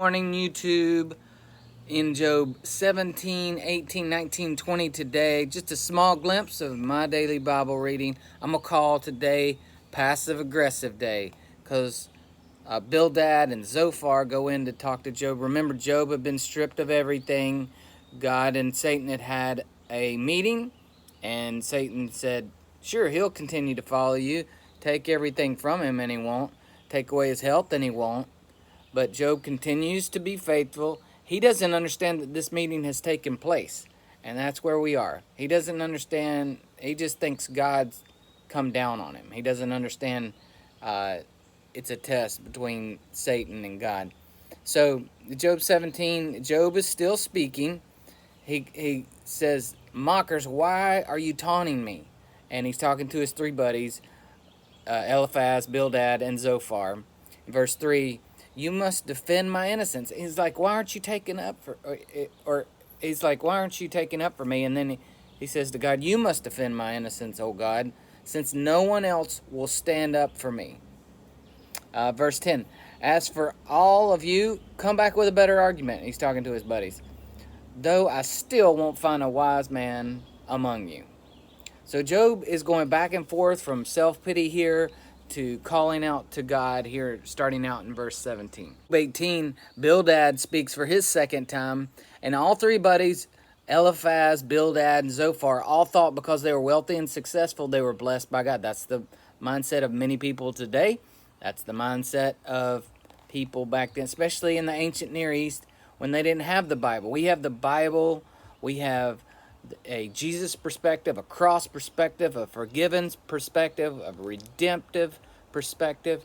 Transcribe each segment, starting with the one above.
Morning, YouTube. In Job 17, 18, 19, 20 today, just a small glimpse of my daily Bible reading. I'm going to call today Passive Aggressive Day because Bildad and Zophar go in to talk to Job. Remember, Job had been stripped of everything. God and Satan had a meeting, and Satan said, sure, he'll continue to follow you. Take everything from him and he won't. Take away his health and he won't. But Job continues to be faithful. He doesn't understand that this meeting has taken place. And that's where we are. He doesn't understand. He just thinks God's come down on him. He doesn't understand it's a test between Satan and God. So Job 17, Job is still speaking. He says, mockers, why are you taunting me? And he's talking to his three buddies, Eliphaz, Bildad, and Zophar. Verse 3, you must defend my innocence. He's like, why aren't you taking up for, or he's like, why aren't you taking up for me? And then he says to God, you must defend my innocence, O God, since no one else will stand up for me. Verse 10, as for all of you, come back with a better argument. He's talking to his buddies. Though I still won't find a wise man among you. So Job is going back and forth from self-pity here to calling out to God here, starting out in verse 17. 18, Bildad speaks for his second time, and all three buddies, Eliphaz, Bildad, and Zophar, all thought because they were wealthy and successful, they were blessed by God. That's the mindset of many people today. That's the mindset of people back then, especially in the ancient Near East, when they didn't have the Bible. We have the Bible, we have a Jesus perspective, a cross perspective, a forgiven perspective, a redemptive perspective.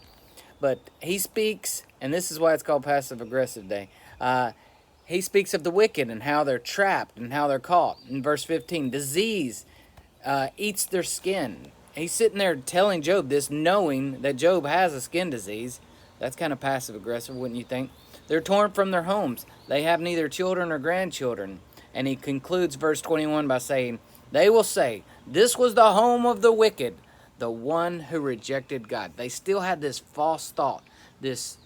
But he speaks, and this is why it's called Passive Aggressive Day. He speaks of the wicked and how they're trapped and how they're caught. In verse 15, disease eats their skin. He's sitting there telling Job this, knowing that Job has a skin disease. That's kind of passive aggressive, wouldn't you think? They're torn from their homes. They have neither children or grandchildren. And he concludes verse 21 by saying, they will say, this was the home of the wicked, the one who rejected God. They still had this false thought, this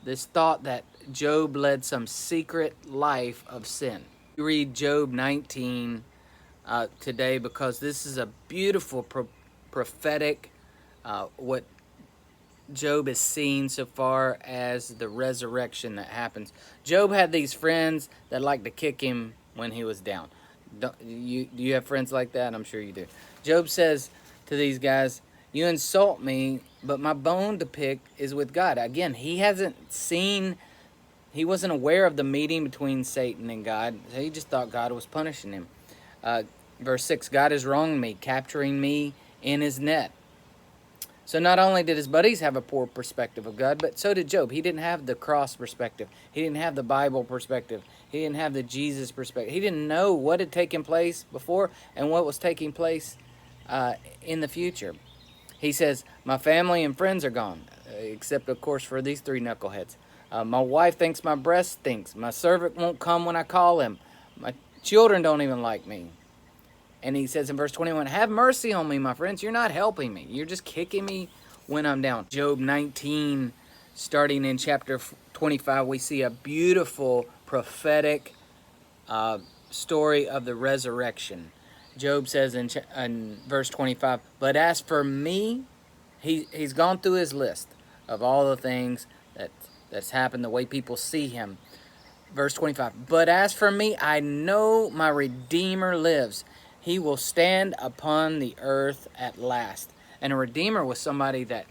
thought that Job led some secret life of sin. We read Job 19 today because this is a beautiful prophetic, what Job is seeing so far as the resurrection that happens. Job had these friends that liked to kick him when he was down. Do you have friends like that? I'm sure you do. Job says to these guys, you insult me, but my bone to pick is with God. Again, he wasn't aware of the meeting between Satan and God. So he just thought God was punishing him. Verse 6, God has wronged me, capturing me in his net. So not only did his buddies have a poor perspective of God, but so did Job. He didn't have the cross perspective. He didn't have the Bible perspective. He didn't have the Jesus perspective. He didn't know what had taken place before and what was taking place in the future. He says, my family and friends are gone, except, of course, for these three knuckleheads. My wife thinks my breast stinks. My servant won't come when I call him. My children don't even like me. And he says in verse 21, have mercy on me, my friends. You're not helping me. You're just kicking me when I'm down. Job 19, starting in chapter 25, we see a beautiful prophetic story of the resurrection. Job says in verse 25, but as for me, he's gone through his list of all the things that's happened, the way people see him. Verse 25, but as for me, I know my Redeemer lives. He will stand upon the earth at last. And a redeemer was somebody that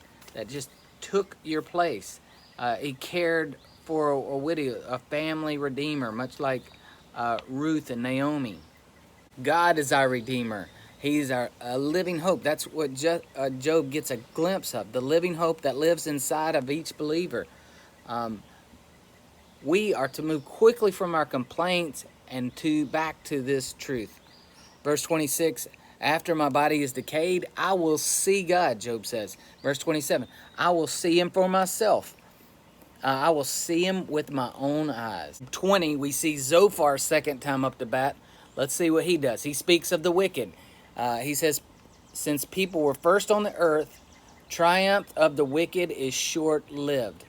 just took your place. He cared for a widow, a family redeemer, much like Ruth and Naomi. God is our redeemer. He's our living hope. That's what Job gets a glimpse of, the living hope that lives inside of each believer. We are to move quickly from our complaints and back to this truth. Verse 26, after my body is decayed, I will see God, Job says. Verse 27, I will see him for myself. I will see him with my own eyes. 20, we see Zophar's second time up to bat. Let's see what he does. He speaks of the wicked. He says, since people were first on the earth, triumph of the wicked is short-lived.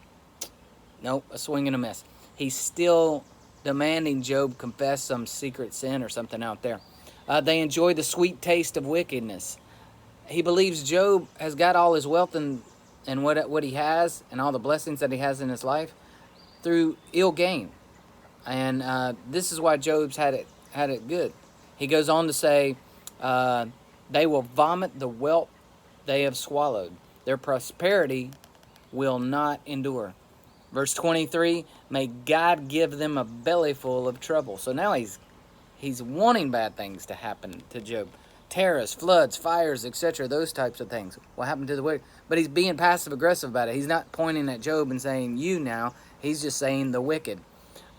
Nope, a swing and a miss. he's still demanding Job confess some secret sin or something out there. They enjoy the sweet taste of wickedness. He believes Job has got all his wealth and what he has and all the blessings that he has in his life through ill gain. And this is why Job's had it good. He goes on to say, they will vomit the wealth they have swallowed. Their prosperity will not endure. Verse 23, may God give them a belly full of trouble. So now he's wanting bad things to happen to Job. Terrors, floods, fires, etc., those types of things. What happened to the wicked? But he's being passive-aggressive about it. He's not pointing at Job and saying, you now. He's just saying the wicked.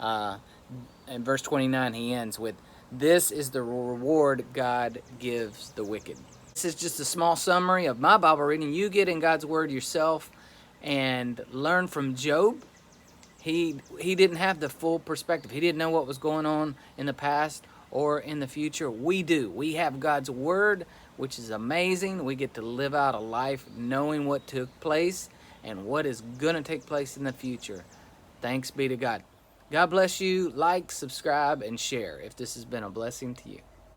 In verse 29, he ends with, this is the reward God gives the wicked. This is just a small summary of my Bible reading. You get in God's Word yourself and learn from Job. He didn't have the full perspective. He didn't know what was going on in the past or in the future. We do. We have God's Word, which is amazing. We get to live out a life knowing what took place and what is going to take place in the future. Thanks be to God. God bless you. Like, subscribe, and share if this has been a blessing to you.